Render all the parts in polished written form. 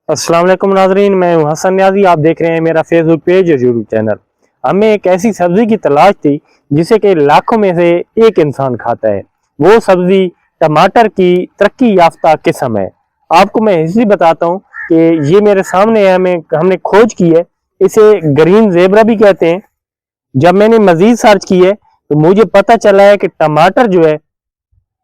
अस्सलाम वालेकुम नाजरीन, मैं हूं हसन न्याजी। आप देख रहे हैं मेरा फेसबुक पेज और यूट्यूब चैनल। हमें एक ऐसी सब्जी की तलाश थी जिसे कि लाखों में से एक इंसान खाता है। वो सब्जी टमाटर की तरक्की याफ्ता किस्म है। आपको मैं हिस्ट्री बताता हूँ कि ये मेरे सामने है, हमने खोज की है। इसे ग्रीन जेबरा भी कहते हैं। जब मैंने मजीद सर्च की है तो मुझे पता चला है कि टमाटर जो है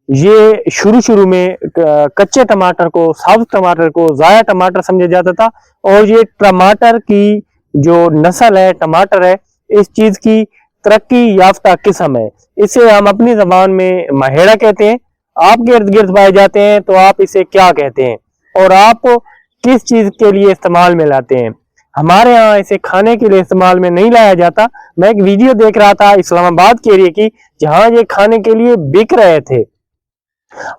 ये शुरू शुरू में कच्चे टमाटर को, साबुत टमाटर को जाया टमाटर समझा जाता था। और ये टमाटर की जो नस्ल है, टमाटर है, इस चीज की तरक्की याफ्ता किस्म है। इसे हम अपनी जबान में महेड़ा कहते हैं। आपके इर्द गिर्द पाए जाते हैं तो आप इसे क्या कहते हैं और आप किस चीज के लिए इस्तेमाल में लाते हैं? हमारे यहाँ इसे खाने के लिए इस्तेमाल में नहीं लाया जाता। मैं एक वीडियो देख रहा था इस्लामाबाद के एरिया की, जहां ये खाने के लिए बिक रहे थे।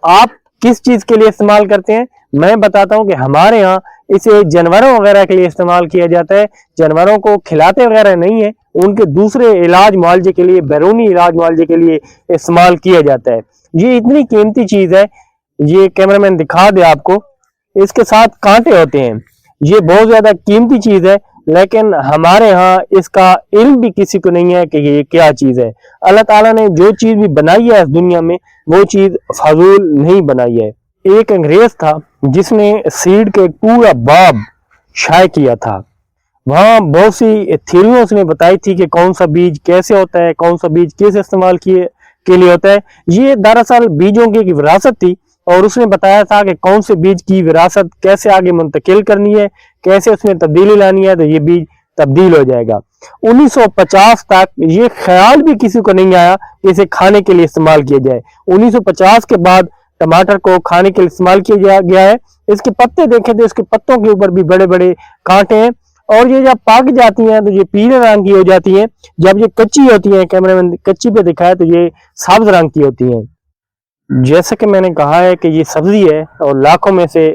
आप किस चीज के लिए इस्तेमाल करते हैं? मैं बताता हूं कि हमारे यहाँ इसे जानवरों वगैरह के लिए इस्तेमाल किया जाता है। जानवरों को खिलाते वगैरह नहीं है, उनके दूसरे इलाज मुआवजे के लिए, बैरूनी इलाज मुआवजे के लिए इस्तेमाल किया जाता है। ये इतनी कीमती चीज है, ये कैमरामैन दिखा दे आपको, इसके साथ कांटे होते हैं। ये बहुत ज्यादा कीमती चीज है, लेकिन हमारे यहाँ इसका इल्म भी किसी को नहीं है कि ये क्या चीज है। अल्लाह ताला ने जो चीज भी बनाई है इस दुनिया में, वो चीज फजूल नहीं बनाई है। एक अंग्रेज था जिसने सीड के पूरा बाब शाये किया था। वहां बहुत सी थ्योरियां उसने बताई थी कि कौन सा बीज कैसे होता है, कौन सा बीज किस इस्तेमाल किए के लिए होता है। ये दरअसल बीजों की विरासत थी और उसने बताया था कि कौन से बीज की विरासत कैसे आगे मुंतकिल करनी है, कैसे उसमें तब्दीली लानी है तो ये बीज तब्दील हो जाएगा। 1950 तक ये ख्याल भी किसी को नहीं आया कि इसे खाने के लिए इस्तेमाल किया जाए। 1950 के बाद टमाटर को खाने के लिए इस्तेमाल किया गया है। इसके पत्ते देखे तो इसके पत्तों के ऊपर भी बड़े बड़े कांटे हैं और ये जब पक जाती हैं तो ये पीले रंग की हो जाती हैं। जब ये कच्ची होती हैं, कैमरामैन कच्ची पे दिखाया, तो ये सब्ज रंग की होती हैं। जैसे कि मैंने कहा है कि ये सब्जी है और लाखों में से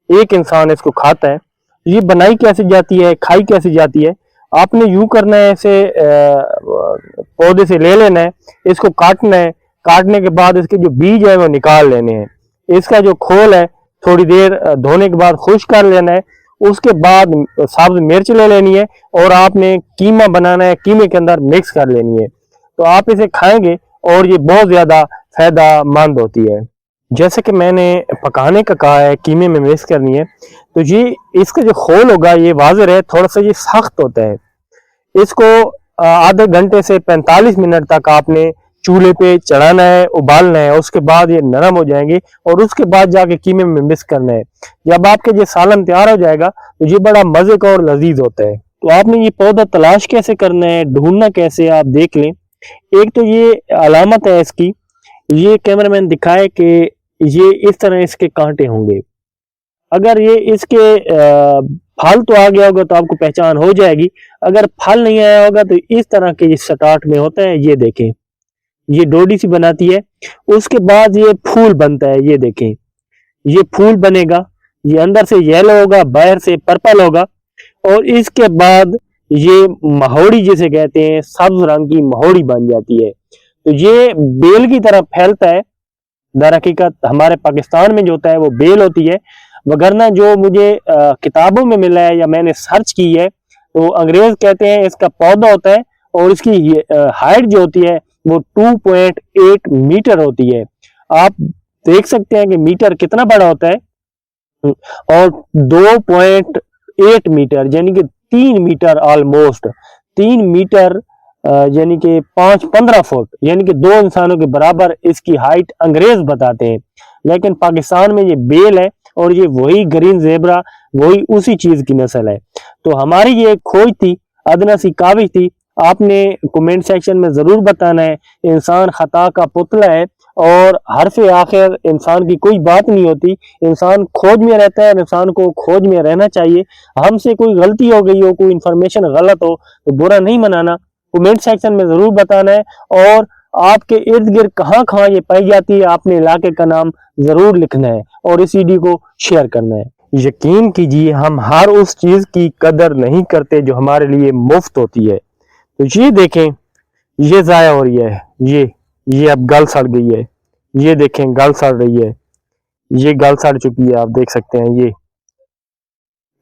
एक इंसान इसको खाता है। ये बनाई कैसे जाती है, खाई कैसे जाती है? आपने यूं करना है, इसे पौधे से ले लेना है, इसको काटना है, काटने के बाद इसके जो बीज है वो निकाल लेने हैं। इसका जो खोल है थोड़ी देर धोने के बाद खुश्क कर लेना है। उसके बाद सब्ज मिर्च ले लेनी है और आपने कीमा बनाना है, कीमे के अंदर मिक्स कर लेनी है। तो आप इसे खाएंगे और ये बहुत ज्यादा फायदा मंद होती है। जैसे कि मैंने पकाने का कहा है, कीमे में मिक्स करनी है, तो ये इसका जो खोल होगा ये वाज़ेह है, थोड़ा सा ये सख्त होता है। इसको आधे घंटे से 45 मिनट तक आपने चूल्हे पे चढ़ाना है, उबालना है। उसके बाद ये नरम हो जाएंगे और उसके बाद जाके कीमे में मिक्स करना है। जब आपके ये सालन तैयार हो जाएगा तो ये बड़ा मजे का और लजीज होता है। तो आपने ये पौधा तलाश कैसे करना है, ढूंढना कैसे, आप देख लें। एक तो ये अलामत है इसकी, ये कैमरामैन दिखाए कि ये इस तरह इसके कांटे होंगे। अगर ये इसके फल तो आ गया होगा तो आपको पहचान हो जाएगी। अगर फल नहीं आया होगा तो इस तरह के ये स्टार्ट में होता है। ये देखें, ये डोडी सी बनाती है, उसके बाद ये फूल बनता है। ये देखें, ये फूल बनेगा, ये अंदर से येलो होगा, बाहर से पर्पल होगा और इसके बाद ये महोड़ी जिसे कहते हैं, सब्ज रंग की महोड़ी बन जाती है। तो ये बेल की तरह फैलता है। दर हकीकत हमारे पाकिस्तान में जो होता है वो बेल होती है, वगरना जो मुझे किताबों में मिला है या मैंने सर्च की है तो अंग्रेज कहते हैं इसका पौधा होता है और इसकी हाइट जो होती है वो 2.8 मीटर होती है। आप देख सकते हैं कि मीटर कितना बड़ा होता है। और 2.8 मीटर यानी कि 3 मीटर, ऑलमोस्ट 3 मीटर यानी कि 5-15 फुट, यानी कि 2 इंसानों के बराबर इसकी हाइट अंग्रेज बताते हैं। लेकिन पाकिस्तान में ये बेल है और ये वही ग्रीन जेबरा, वही उसी चीज की नस्ल है। तो हमारी ये खोज थी, अदना सी काबिज थी। आपने कमेंट सेक्शन में जरूर बताना है। इंसान खता का पुतला है और हरफ आखिर इंसान की कोई बात नहीं होती। इंसान खोज में रहता है, इंसान को खोज में रहना चाहिए। हमसे कोई गलती हो गई हो, कोई इंफॉर्मेशन गलत हो तो बुरा नहीं मनाना, कमेंट सेक्शन में जरूर बताना है। और आपके इर्द गिर्द कहाँ कहाँ ये पाई जाती है, आपने इलाके का नाम जरूर लिखना है और इस वीडियो को शेयर करना है। यकीन कीजिए, हम हर उस चीज की कदर नहीं करते जो हमारे लिए मुफ्त होती है। तो ये देखें, ये जाया हो रही है, ये अब गल सड़ गई है। ये देखें, गल सड़ रही है, ये गल सड़ चुकी है, आप देख सकते हैं।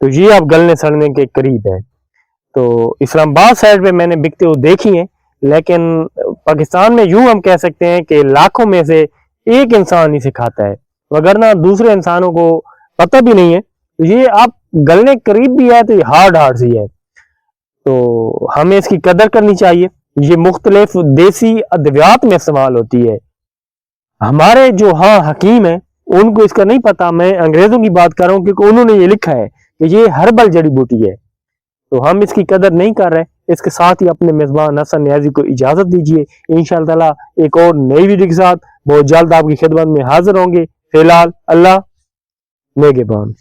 تو یہ اب گلنے سڑنے کے قریب ہے۔ تو اسلام آباد سائڈ پہ میں نے بکتے ہوئے دیکھی ہیں، لیکن پاکستان میں یوں ہم کہہ سکتے ہیں کہ لاکھوں میں سے ایک انسان اسے کھاتا ہے، وگرنہ دوسرے انسانوں کو پتہ بھی نہیں ہے۔ یہ اب گلنے قریب بھی ہے تو یہ ہارڈ سی ہے، تو ہمیں اس کی قدر کرنی چاہیے۔ یہ مختلف دیسی ادویات میں استعمال ہوتی ہے۔ ہمارے جو حکیم ہیں ان کو اس کا نہیں پتا، میں انگریزوں کی بات کر رہا ہوں کیونکہ انہوں نے یہ لکھا ہے کہ یہ ہربل جڑی بوٹی ہے، تو ہم اس کی قدر نہیں کر رہے۔ اس کے ساتھ ہی اپنے میزبان حسن نیازی کو اجازت دیجیے، انشاءاللہ تعالی ایک اور نئی ویڈیو کے ساتھ بہت جلد آپ کی خدمت میں حاضر ہوں گے۔ فی الحال اللہ نگہبان۔